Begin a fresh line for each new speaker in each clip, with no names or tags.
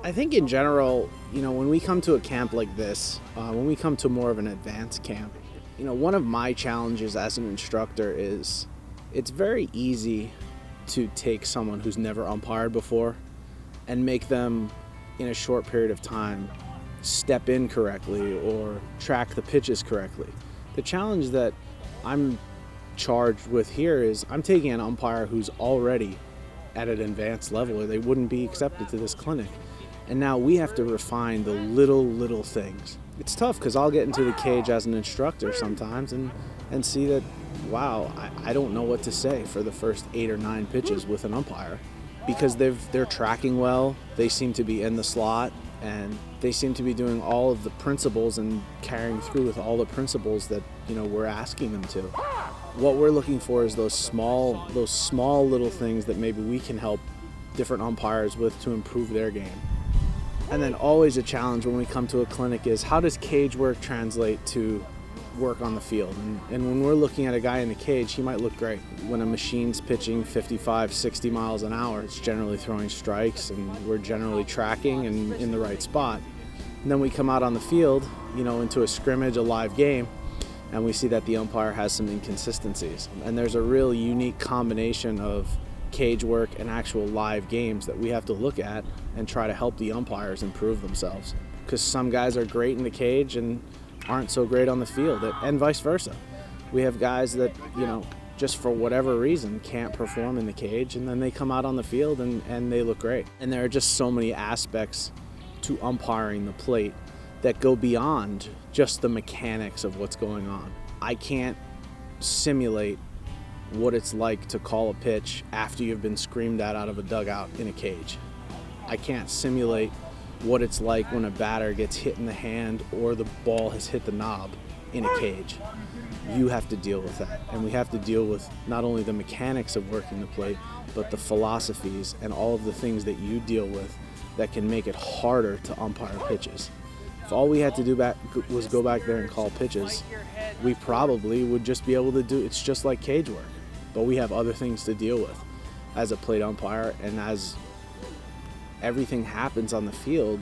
I think in general, when we come to a camp like this, when we come to more of an advanced camp, one of my challenges as an instructor is it's very easy to take someone who's never umpired before and make them, in a short period of time, step in correctly or track the pitches correctly. The challenge that I'm charged with here is I'm taking an umpire who's already at an advanced level or they wouldn't be accepted to this clinic. And now we have to refine the little things. It's tough because I'll get into the cage as an instructor sometimes and see that, wow, I don't know what to say for the first 8 or 9 pitches with an umpire because they're tracking well, they seem to be in the slot, and they seem to be doing all of the principles and carrying through with all the principles that we're asking them to. What we're looking for is those small little things that maybe we can help different umpires with to improve their game. And then always a challenge when we come to a clinic is how does cage work translate to work on the field? And when we're looking at a guy in the cage, he might look great. When a machine's pitching 55, 60 miles an hour, it's generally throwing strikes and we're generally tracking and in the right spot. And then we come out on the field, into a scrimmage, a live game, and we see that the umpire has some inconsistencies. And there's a real unique combination of cage work and actual live games that we have to look at and try to help the umpires improve themselves. Because some guys are great in the cage and aren't so great on the field, and vice versa. We have guys that, just for whatever reason can't perform in the cage, and then they come out on the field and they look great. And there are just so many aspects to umpiring the plate that go beyond just the mechanics of what's going on. I can't simulate what it's like to call a pitch after you've been screamed at out of a dugout in a cage. I can't simulate what it's like when a batter gets hit in the hand or the ball has hit the knob in a cage. You have to deal with that. And we have to deal with not only the mechanics of working the plate, but the philosophies and all of the things that you deal with that can make it harder to umpire pitches. If all we had to do was go back there and call pitches, we probably would just be able to do it's just like cage work. But we have other things to deal with as a plate umpire, and as everything happens on the field,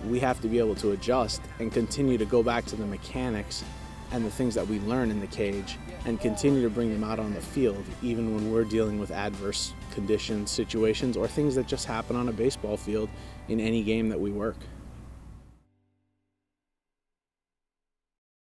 we have to be able to adjust and continue to go back to the mechanics and the things that we learn in the cage and continue to bring them out on the field, even when we're dealing with adverse conditions, situations, or things that just happen on a baseball field in any game that we work.